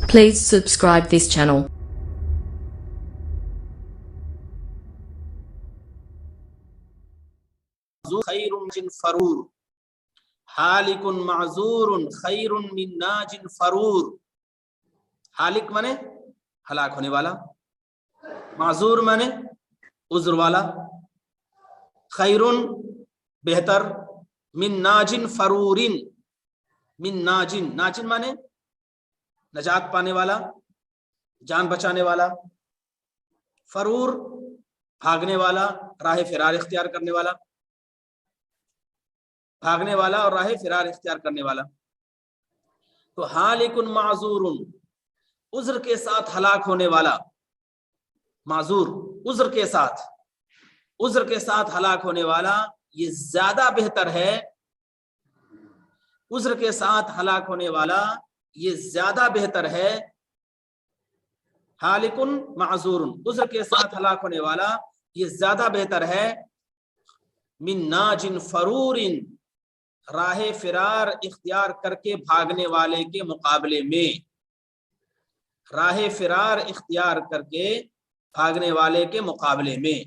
Please subscribe this channel. خیر من فرور حالک معذور خیر من ناج فرور. حالک مانے ہلاک ہونے والا، معذور مانے عذر والا، خیر بہتر، من ناج فرور، من ناجن، ناجن مانے نجات پانے والا، جان بچانے والا، فرور بھاگنے والا، راہ فرار اختیار کرنے والا، بھاگنے والا اور راہ فرار اختیار کرنے والا. تو حالک معذور، عذر کے ساتھ ہلاک ہونے والا، معذور عذر کے ساتھ، عذر کے ساتھ ہلاک ہونے والا یہ زیادہ بہتر ہے، عذر کے ساتھ ہلاک ہونے والا یہ زیادہ بہتر ہے. حالک معذور، عذر کے ساتھ ہلاک ہونے والا یہ زیادہ بہتر ہے، من ناج فرور، راہ فرار اختیار کر کے بھاگنے والے کے مقابلے میں، راہ فرار اختیار کر کے بھاگنے والے کے مقابلے میں،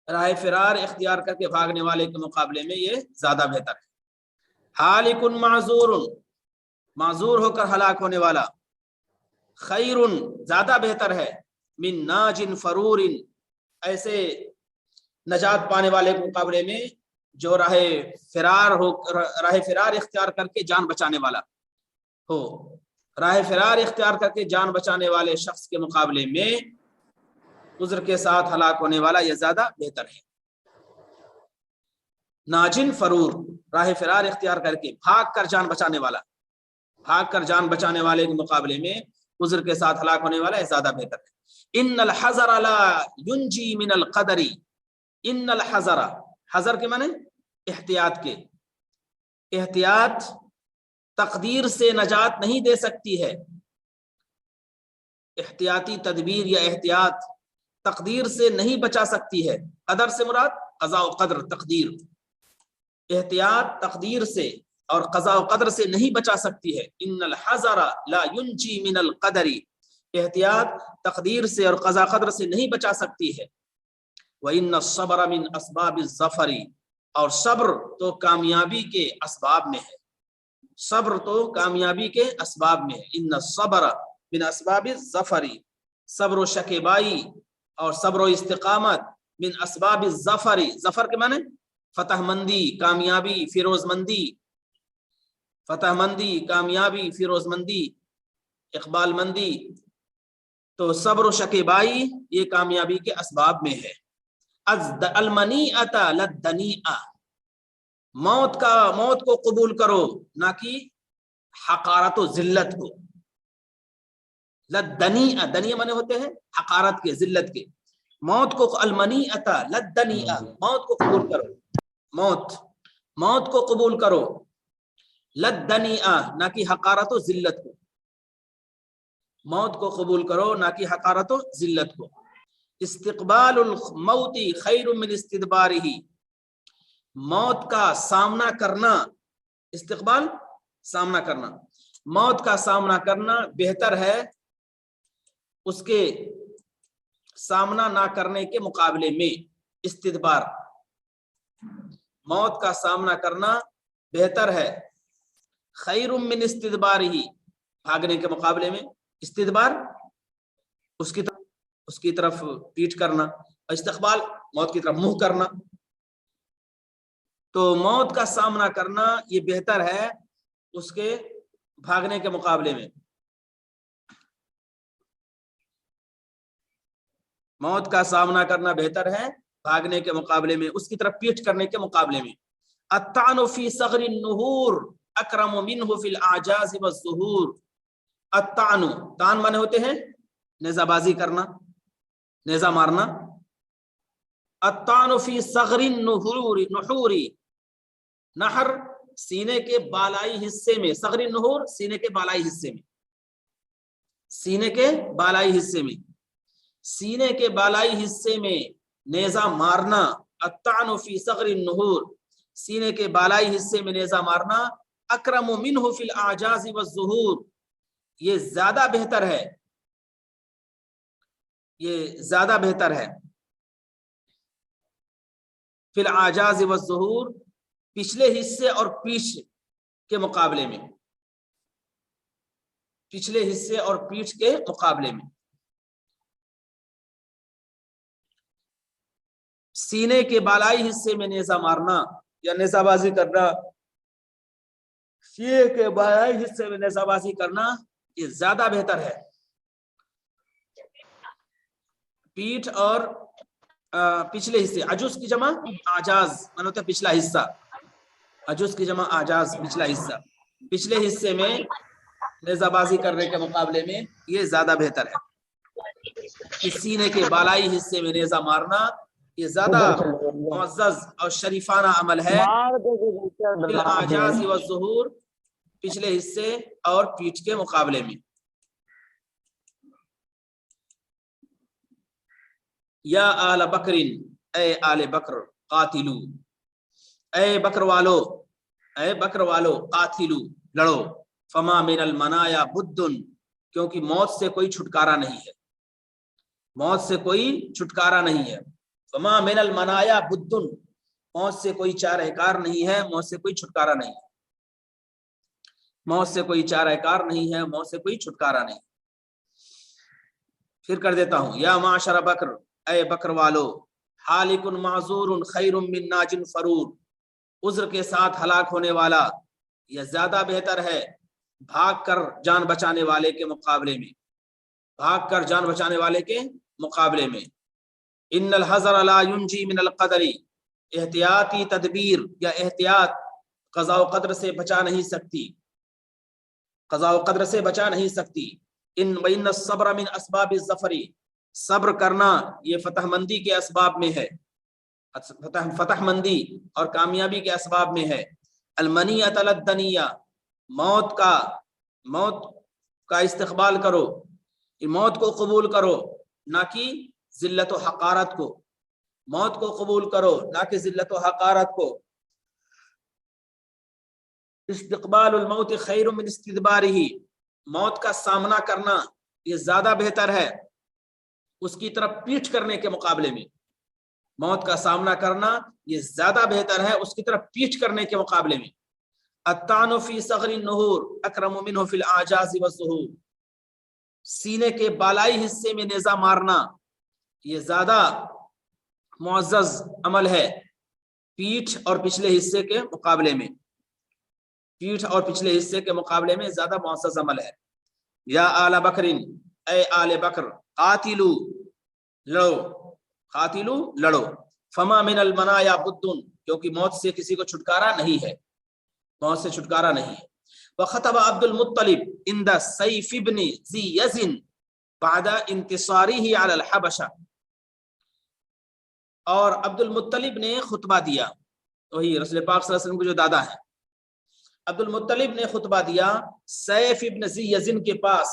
راہ فرار اختیار کر کے بھاگنے والے کے مقابلے میں یہ زیادہ بہتر ہے. حالک معذور، معذور ہو کر ہلاک ہونے والا، خیر زیادہ بہتر ہے، من ناج فرور، ایسے نجات پانے والے کے مقابلے میں جو راہ فرار اختیار کر کے جان بچانے والا ہو، راہ فرار اختیار کر کے جان بچانے والے شخص کے مقابلے میں عذر کے ساتھ ہلاک ہونے والا یہ زیادہ بہتر ہے. ناجن فرور، راہ فرار اختیار کر کے بھاگ کر جان بچانے والا، بھاگ کر جان بچانے والے کے مقابلے میں عذر کے ساتھ ہلاک ہونے والا یہ زیادہ بہتر ہے. ان الحذر لا ينجي من القدر، ان الحذر، حذر کے معنی احتیاط کے، احتیاط تقدیر سے نجات نہیں دے سکتی ہے، احتیاطی تدبیر یا احتیاط تقدیر سے نہیں بچا سکتی ہے. قدر سے مراد قضاء و قدر، تقدیر، احتیاط تقدیر سے اور قضاء و قدر سے نہیں بچا سکتی ہے. ان الحذر لا ينجي من القدر، احتیاط تقدیر سے اور قضاء قدر سے نہیں بچا سکتی ہے. وَإِنَّ الصَّبْرَ مِنْ أَسْبَابِ الظَّفَرِ، اور صبر تو کامیابی کے اسباب میں ہے، صبر تو کامیابی کے اسباب میں ہے. ان الصبر من اسباب الظفر، صبر و شکیبائی اور صبر و استقامت، من اسباب الظفر، ظفر کے معنی فتح مندی، کامیابی، فیروز مندی، فتح مندی، کامیابی، فیروز مندی، اقبال مندی. تو صبر و شکیبائی یہ کامیابی کے اسباب میں ہے. المنیعۃ للدنیعۃ، موت کو قبول کرو نہ کہ حقارت و ذلت کو. للدنیعۃ، دنیعہ معنی ہوتے ہیں حقارت کے، ذلت کے. موت کو، المنیعۃ للدنیعۃ، موت کو قبول کرو، موت کو قبول کرو، للدنیعۃ نہ کہ حقارت و ذلت کو، موت کو قبول کرو نہ کہ حقارت و ذلت کو. استقبال الموت خیر من استدبارہ، موت کا سامنا کرنا، استقبال سامنا کرنا، موت کا سامنا کرنا بہتر ہے اس کے سامنا نہ کرنے کے مقابلے میں. استدبار، موت کا سامنا کرنا بہتر ہے، خیر من استدبارہ، بھاگنے کے مقابلے میں. استدبار اس کی طرف پیٹ کرنا، استقبال موت کی طرف منہ کرنا. تو موت کا سامنا کرنا یہ بہتر ہے اس کے بھاگنے کے مقابلے میں، موت کا سامنا کرنا بہتر ہے بھاگنے کے مقابلے میں، اس کی طرف پیٹ کرنے کے مقابلے میں. الطعن فی صغر النہور اکرم منہ فی الاعجاز والظہور. الطعن، طعن مانے ہوتے ہیں نیزہ بازی کرنا، نیزہ مارنا. الطعن فی صغر النحور، نحر سینے کے بالائی حصے میں، صغر النحور سینے کے بالائی حصے میں، سینے کے بالائی حصے میں، سینے کے بالائی حصے میں نیزہ مارنا. الطعن فی صغر النحور، سینے کے بالائی حصے میں نیزہ مارنا. اکرم منہ فی الاعجاز والظہور، یہ زیادہ بہتر ہے، یہ زیادہ بہتر ہے فی الاعجاز والظہور، پچھلے حصے اور پیٹھ کے مقابلے میں، پچھلے حصے اور پیٹھ کے مقابلے میں۔ سینے کے بالائی حصے میں نیزہ مارنا یا نیزہ بازی کرنا، سینے کے بالائی حصے میں نیزہ بازی کرنا یہ زیادہ بہتر ہے پیٹھ اور پچھلے حصے۔ عجوز کی جمع اعجاز مانا ہوتا ہے پچھلا حصہ، عجوز کی جمع اعجاز پچھلا حصہ، پچھلے حصے میں نیزہ بازی کرنے کے مقابلے میں یہ زیادہ بہتر ہے کہ سینے کے بالائی حصے میں نیزہ مارنا یہ زیادہ معزز اور شریفانہ عمل ہے فی الاعجاز والظہور، پچھلے حصے اور پیٹھ کے مقابلے میں۔ یا آل بکر، اے آل بکر، قاتلو، اے بکر والو، اے بکر والو، قاتلو، لڑو، فما من المنایا بدن، کیونکہ موت سے کوئی چھٹکارا نہیں ہے، موت سے کوئی چھٹکارا نہیں ہے، فما من المنایا بدن، موت سے کوئی چارہ کار نہیں ہے، موت سے کوئی چھٹکارا نہیں ہے، موت سے کوئی چارہ کار نہیں ہے، موت سے کوئی چھٹکارا نہیں۔ پھر کر دیتا ہوں، یا معاشر بکر، اے بکر والو، حالک معذور خیر من ناج فرور، عذر کے ساتھ ہلاک ہونے والا یہ زیادہ بہتر ہے بھاگ کر جان بچانے والے کے مقابلے میں، بھاگ کر جان بچانے والے کے مقابلے میں۔ ان الحذر لا ينجی من القدر، احتیاطی تدبیر یا احتیاط قضاء و قدر سے بچا نہیں سکتی، قضاء و قدر سے بچا نہیں سکتی۔ ان وان الصبر من اسباب الظفر، صبر کرنا یہ فتح مندی کے اسباب میں ہے، فتح مندی اور کامیابی کے اسباب میں ہے۔ المنیۃ للدنیہ، موت کا استقبال کرو، موت کو قبول کرو نہ کہ ذلت و حقارت کو، موت کو قبول کرو نہ کہ ذلت و حقارت کو۔ استقبال الموت خیر من استدبارہ، موت کا سامنا کرنا یہ زیادہ بہتر ہے اس کی طرف پیٹھ کرنے کے مقابلے میں، موت کا سامنا کرنا یہ زیادہ بہتر ہے اس کی طرف پیٹھ کرنے کے مقابلے میں۔ الطعن فی صغر النحور اکرم منہ فی الاعجاز والظہور، سینے کے بالائی حصے میں نیزہ مارنا یہ زیادہ معزز عمل ہے پیٹھ اور پچھلے حصے کے مقابلے میں، پیٹھ اور پچھلے حصے کے مقابلے میں زیادہ معزز عمل ہے۔ یا آل بکر، اے آل بکر، قاتلو، لڑو، قاتلو، لڑو، فما من المنایا بدن، کیونکہ موت سے کسی کو چھٹکارا نہیں ہے، موت سے چھٹکارا نہیں ہے۔ وخطب عبد المطلب عند سیف بن ذی یزن بعد انتصارہ علی الحبشہ، اور عبد المطلب نے خطبہ دیا، وہی رسول پاک صلی اللہ علیہ وسلم کے جو دادا ہیں، عبد المطلب نے خطبہ دیا سیف ابن ذی یزن کے پاس،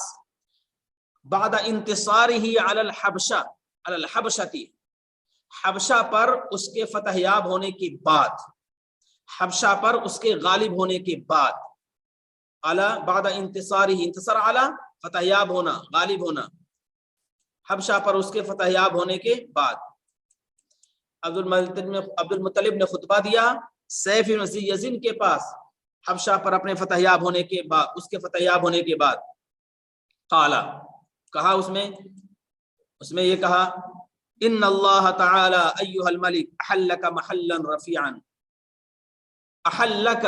بعد انتصارہ علی الحبشہ، علی الحبشتی، حبشہ پر اس کے فتح یاب ہونے کے بعد، حبشہ پر اس کے غالب ہونے کے بعد، علی بعد انتصارہ، انتصار علی فتح یاب ہونا، غالب ہونا، حبشہ پر اس کے فتح یاب ہونے کے بعد عبد المطلب نے خطبہ دیا سیف ابن ذی یزن کے پاس حبشہ پر اپنے فتح یاب ہونے کے بعد، اس کے فتح یاب ہونے کے بعد، قالا، کہا اس میں یہ کہا، ان اللہ تعالی ایھا الملک احلک محلا رفیعا، احلک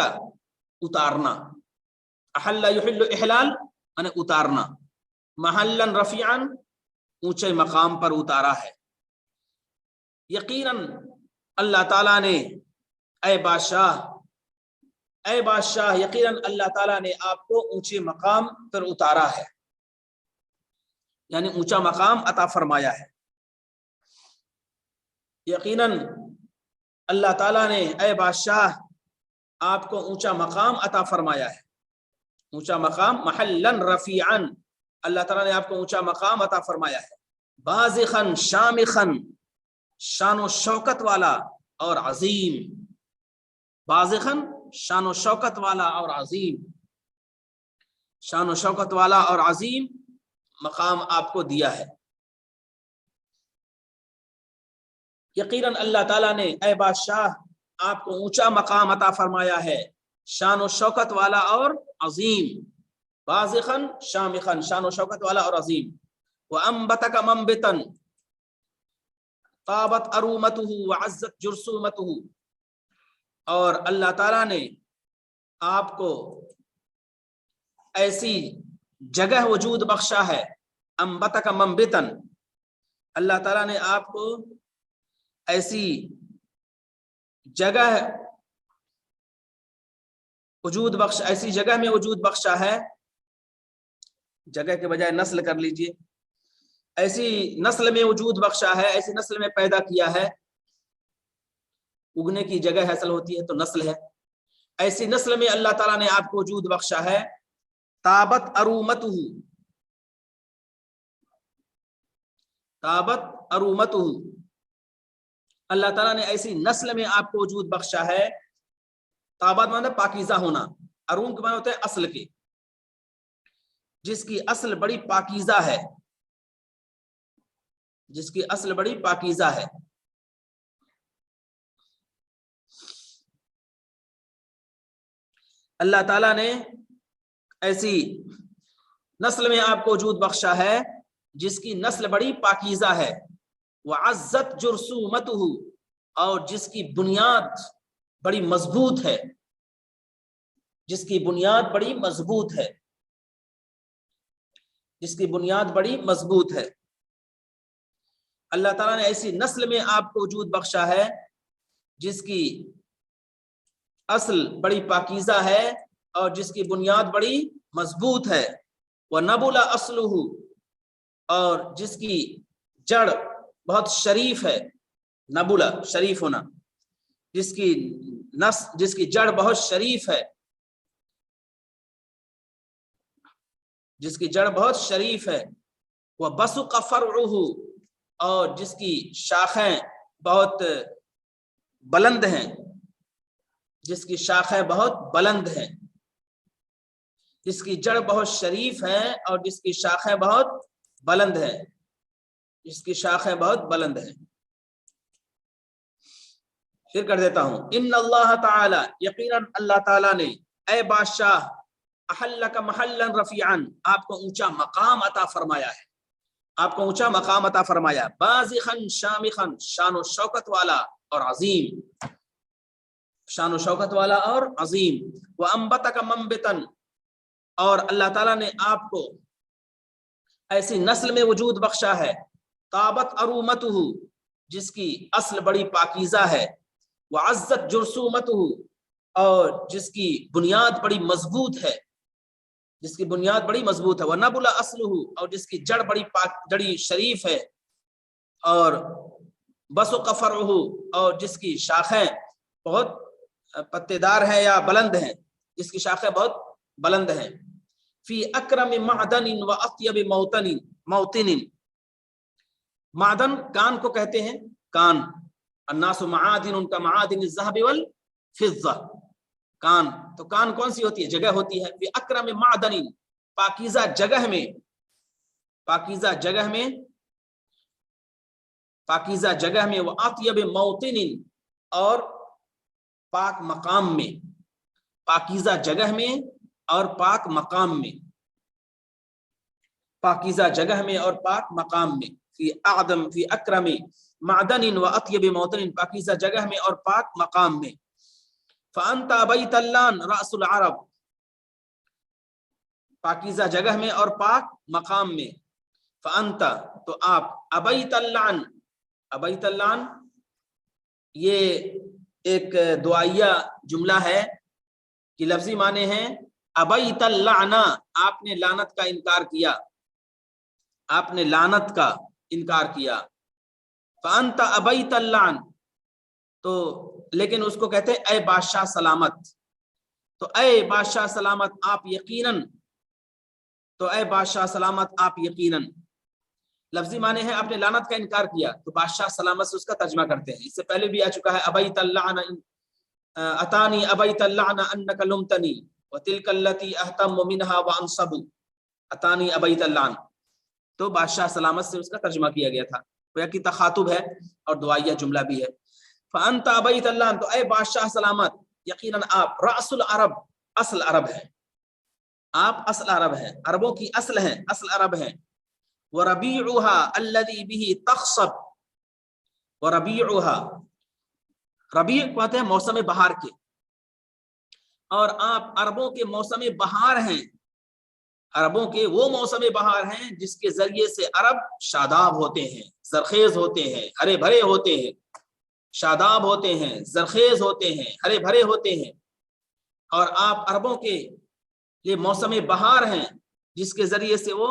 اتارنا، احل یحل احلال یعنی اتارنا، محلا رفیعا اونچے مقام پر اتارا ہے، یقیناً اللہ تعالیٰ نے، اے بادشاہ یقیناً اللہ تعالیٰ نے آپ کو اونچے مقام پر اتارا ہے، یعنی اونچا مقام عطا فرمایا ہے، یقیناً اللہ تعالیٰ نے اے بادشاہ آپ کو اونچا مقام عطا فرمایا ہے، اونچا مقام، محلا رفیعا، اللہ تعالیٰ نے آپ کو اونچا مقام عطا فرمایا ہے، بازخن شامخن، شان و شوکت والا اور عظیم، بازخن شان و شوکت والا اور عظیم، شان و شوکت والا اور عظیم مقام آپ کو دیا ہے۔ یقیناً اللہ تعالیٰ نے اے بادشاہ آپ کو اونچا مقام عطا فرمایا ہے، شان و شوکت والا اور عظیم، بازخن شامخن، شان و شوکت والا اور عظیم۔ وَأَنبَتَكَ مَنبِتًا طابت ارومتہ وعزت جرثومتہ، اور اللہ تعالیٰ نے آپ کو ایسی جگہ وجود بخشا ہے، انبتک منبتن، اللہ تعالیٰ نے آپ کو ایسی جگہ وجود بخش، ایسی جگہ میں وجود بخشا ہے، جگہ کے بجائے نسل کر لیجئے، ایسی نسل میں وجود بخشا ہے، ایسی نسل میں پیدا کیا ہے، اگنے کی جگہ حاصل ہوتی ہے تو نسل ہے، ایسی نسل میں اللہ تعالیٰ نے آپ کو وجود بخشا ہے، تابت ارومتہ، تابت ارومتہ، اللہ تعالیٰ نے ایسی نسل میں آپ کو وجود بخشا ہے، تابت معنی پاکیزہ ہونا، اروم کے معنی ہوتا ہے اصل کے، جس کی اصل بڑی پاکیزہ ہے، جس کی اصل بڑی پاکیزہ ہے۔ اللہ تعالیٰ نے ایسی نسل میں آپ کو وجود بخشا ہے جس کی نسل بڑی پاکیزہ ہے، وعزت جرثومتہ، اور جس کی بنیاد بڑی مضبوط ہے، جس کی بنیاد بڑی مضبوط ہے، جس کی بنیاد بڑی مضبوط ہے۔ اللہ تعالیٰ نے ایسی نسل میں آپ کو وجود بخشا ہے جس کی اصل بڑی پاکیزہ ہے اور جس کی بنیاد بڑی مضبوط ہے، وَنَبُلَ أَصْلُهُ، اور جس کی جڑ بہت شریف ہے، نبلا شریف ہونا، جس کی جڑ بہت شریف ہے، جس کی جڑ بہت شریف ہے، وَبَسُقَ فَرْعُهُ، اور جس کی شاخیں بہت بلند ہیں، جس کی شاخیں بہت بلند ہیں، جس کی جڑ بہت شریف ہے اور جس کی شاخیں بہت بلند ہیں، جس کی شاخیں بہت بلند ہیں۔ پھر کر دیتا ہوں، ان اللہ تعالی، یقیناً اللہ تعالیٰ نے اے بادشاہ احلک محلا رفیعا، آپ کو اونچا مقام عطا فرمایا ہے، آپ کو اونچا مقام عطا فرمایا، بازخن شامخن، شان و شوکت والا اور عظیم، شان و شوکت والا اور عظیم، وَأَنبَتَكَ مَنبِتًا، اور اللہ تعالیٰ نے آپ کو ایسی نسل میں وجود بخشا ہے، طابت ارومتہ، جس کی اصل بڑی پاکیزہ ہے، وعزت جرثومتہ، اور جس کی بنیاد بڑی مضبوط ہے، جس کی بنیاد بڑی مضبوط ہے، وَنَبُلَ أَصْلُهُ، اور جس کی جڑ بڑی شریف ہے، اور بَسُقَ فَرْعُهُ، اور جس کی شاخیں بہت پتے دار ہیں یا بلند ہیں، جس کی شاخیں بہت بلند ہیں، فی اکرم معدن و اطیب موطن، معدن کان کو کہتے ہیں، کان، الناس معادن، ان کا معادن الذهب والفضہ، کان، تو کان کون سی ہوتی ہے؟ جگہ ہوتی ہے، فی اکرم معدن، پاکیزہ جگہ میں، پاکیزہ جگہ میں، پاکیزہ جگہ میں، و اطیب موطن، اور پاک مقام میں، پاکیزہ جگہ میں اور پاک مقام میں، پاکیزہ جگہ میں اور پاک مقام میں، فی اعظم فی اکرم معدن و اطیب موطن، پاکیزہ جگہ میں اور پاک مقام میں، فانت ابیت اللان رأس العرب، پاکیزہ جگہ میں اور پاک مقام میں، فانت، تو آپ، ابیت اللان، ابیت اللان یہ ایک دعائیہ جملہ ہے کہ لفظی معنی ہیں ابیت اللعنہ، آپ نے لعنت کا انکار کیا، آپ نے لعنت کا انکار کیا، فانت ابیت اللعن، تو لیکن اس کو کہتے ہیں اے بادشاہ سلامت، تو اے بادشاہ سلامت آپ یقیناً، تو اے بادشاہ سلامت آپ یقیناً، لفظی معنی ہے آپ نے لعنت کا انکار کیا، تو بادشاہ سلامت سے اس کا ترجمہ کرتے ہیں، اس سے پہلے بھی آ چکا ہے ابیت اللعن اتانی ابیت اللعن انک لمتنی، وَتِلْكَ الَّتِي أَهْتَمُّ مِنْهَا وَأَنْصَبُ أَتَانِي أَبَيْتَ اللَّعْنِ. تو بادشاہ سلامت سے اس کا ترجمہ کیا گیا تھا، گویا کہ تخاطب ہے اور دعائیہ جملہ بھی ہے. فَأَنْتَ أَبَيْتَ اللَّعْنِ، تو اے بادشاہ سلامت، یقیناً آپ رأس العرب، اصل عرب ہے، آپ اصل عرب ہیں، عربوں کی اصل ہیں، اصل عرب ہیں. وَرَبِيعُهَا الَّذِي بِهِ تَخْصَبُ، وَرَبِيعُهَا، ربیع کہتے ہیں موسم بہار کے، اور آپ عربوں کے موسم بہار ہیں، عربوں کے وہ موسم بہار ہیں جس کے ذریعے سے عرب شاداب ہوتے ہیں، زرخیز ہوتے ہیں، ہرے بھرے ہوتے ہیں، شاداب ہوتے ہیں، زرخیز ہوتے ہیں، ہرے بھرے ہوتے ہیں. اور آپ عربوں کے یہ موسم بہار ہیں جس کے ذریعے سے وہ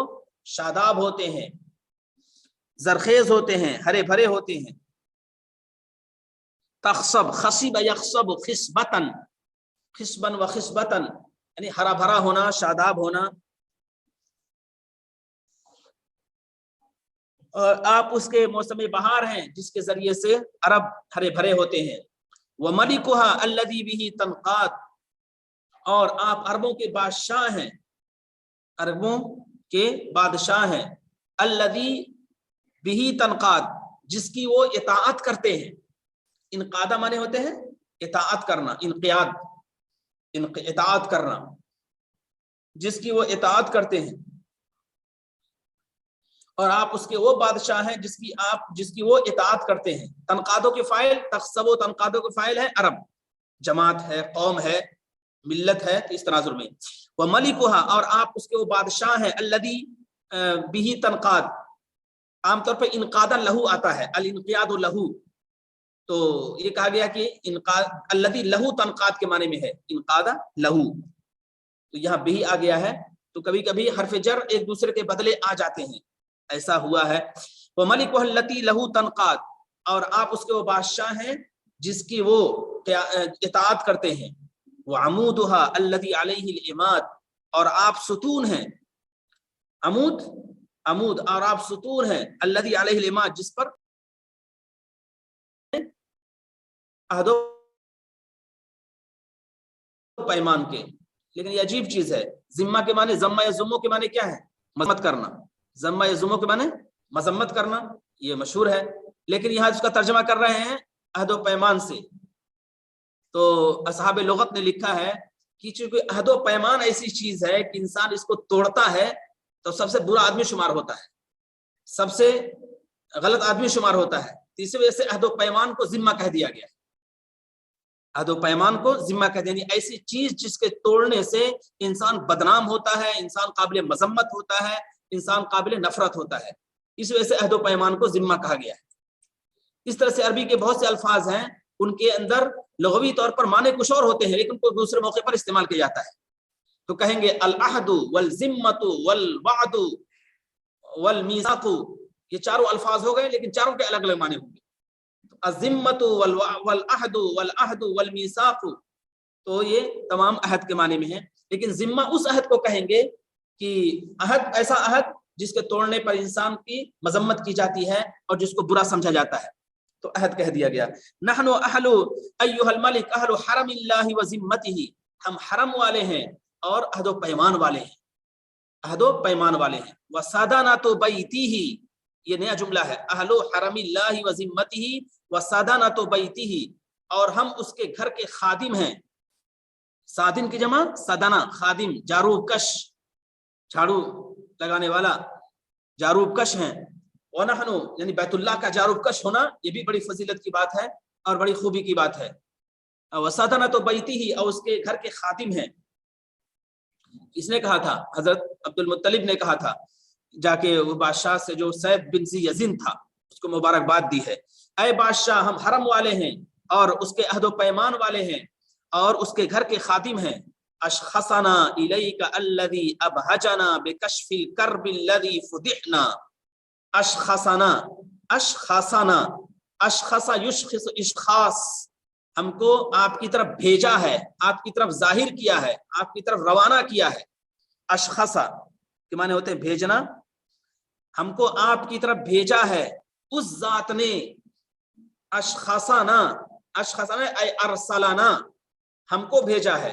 شاداب ہوتے ہیں، زرخیز ہوتے ہیں، ہرے بھرے ہوتے ہیں. تخصب، خصب یخصب خصبتن، خصبن و خصبتن یعنی ہرا بھرا ہونا، شاداب ہونا. اور آپ اس کے موسم بہار ہیں جس کے ذریعے سے عرب ہرے بھرے ہوتے ہیں. وَمَلِكُهَا الَّذِي بِهِ تَنْقَادُ، اور آپ عربوں کے بادشاہ ہیں، عربوں کے بادشاہ ہیں. الَّذِي بِهِ تَنْقَادُ، جس کی وہ اطاعت کرتے ہیں. انقادہ مانے ہوتے ہیں اطاعت کرنا، انقیاد، اطاعت کرنا، جس کی وہ اطاعت کرتے ہیں. اور آپ اس کے وہ بادشاہ ہیں جس کی وہ اطاعت کرتے ہیں. تنقادوں کے فاعل، تخصب و تنقادوں کے فاعل ہے عرب، جماعت ہے، قوم ہے، ملت ہے، اس تناظر میں. وَمَلِكُهَا، اور آپ اس کے وہ بادشاہ ہیں. الَّذِي بِهِ تَنْقَادُ، عام طور پہ انقادہ لہو آتا ہے، الانقیاد لہو، تو یہ کہا گیا کہ انقاد الذی لہو تنقاد کے معنی میں ہے، انقادہ لہو، تو یہاں بھی آ گیا ہے. تو کبھی کبھی حرف جر ایک دوسرے کے بدلے آ جاتے ہیں، ایسا ہوا ہے. وَمَلِكُهَا الَّتِي لَهُ تَنْقَادُ، اور آپ اس کے وہ بادشاہ ہیں جس کی وہ اطاعت کرتے ہیں. وَعَمُودُهَا الَّذِي عَلَيْهِ الْعِمَادُ، اور آپ ستون ہیں، عمود، اور آپ ستون ہیں. الَّذِي عَلَيْهِ الْعِمَادُ، جس پر عہد و پیمان کے. لیکن یہ عجیب چیز ہے، ذمہ کے معنی، ذمہ یا ذموں کے معنی کیا ہے؟ مذمت کرنا. ذمہ یا ذموں کے معنی مذمت کرنا، یہ مشہور ہے. لیکن یہاں اس کا ترجمہ کر رہے ہیں عہد و پیمان سے. تو اصحاب لغت نے لکھا ہے کہ چونکہ عہد و پیمان ایسی چیز ہے کہ انسان اس کو توڑتا ہے تو سب سے برا آدمی شمار ہوتا ہے، سب سے غلط آدمی شمار ہوتا ہے. اس وجہ سے عہد و پیمان کو ذمہ کہہ دیا گیا ہے. عہد و پیمان کو ذمہ کہہ دیا، یعنی ایسی چیز جس کے توڑنے سے انسان بدنام ہوتا ہے، انسان قابل مذمت ہوتا ہے، انسان قابل نفرت ہوتا ہے. اس وجہ سے عہد و پیمان کو ذمہ کہا گیا ہے. اس طرح سے عربی کے بہت سے الفاظ ہیں، ان کے اندر لغوی طور پر معنی کچھ اور ہوتے ہیں لیکن کوئی دوسرے موقع پر استعمال کیا جاتا ہے. تو کہیں گے العہد والذمۃ والوعد والمیثاق، یہ چاروں الفاظ ہو گئے لیکن چاروں کے الگ الگ معنی ہوں گے. الذمۃ والعہد والعہد والمیثاق، تو یہ تمام عہد کے معنی میں ہیں. لیکن ذمہ اس عہد کو کہیں گے کہ عہد ایسا عہد جس کے توڑنے پر انسان کی مذمت کی جاتی ہے اور جس کو برا سمجھا جاتا ہے، تو عہد کہہ دیا گیا. نحن اہل ایھا الملک اہل حرم اللہ و ذمتہ، ہم حرم والے ہیں اور عہد و پیمان والے ہیں، عہد و پیمان والے ہیں. وسادانۃ بیتہ، یہ نیا جملہ ہے، اہل حرم اللہ و ذمتہ وسادانۃ بیتہ، اور ہم اس کے گھر کے خادم ہیں. سادن کی جمع سادانہ، خادم جاروب کش، جھاڑو لگانے والا، جاروب کش ہیں. ونحن یعنی بیت اللہ کا جاروب کش ہونا یہ بھی بڑی فضیلت کی بات ہے اور بڑی خوبی کی بات ہے. وسادانۃ بیتہ، اور اس کے گھر کے خادم ہیں. کس نے کہا تھا؟ حضرت عبد المطلب نے کہا تھا جا کے وہ بادشاہ سے جو سیف بن ذی یزن تھا، اس کو مبارکباد دی ہے. اے بادشاہ، ہم حرم والے ہیں اور اس کے عہد و پیمان والے ہیں اور اس کے گھر کے خادم ہیں. اشخصنا الیک الذی ابہجنا بکشف الکرب الذی فضحنا. اشخصنا، اشخصنا، اشخص یشخص، اشخاص، ہم کو آپ کی طرف بھیجا ہے، آپ کی طرف ظاہر کیا ہے، آپ کی طرف روانہ کیا ہے. اشخصا کے معنی ہوتے ہیں بھیجنا. ہم کو آپ کی طرف بھیجا ہے اس ذات نے. اشخصنا، اشخصنا ای ارسلنا، ہم کو بھیجا ہے.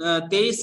23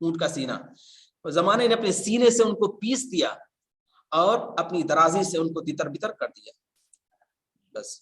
اونٹ کا سینہ. زمانے نے اپنے سینے سے ان کو پیس دیا اور اپنی درازی سے ان کو تتر بتر کر دیا. بس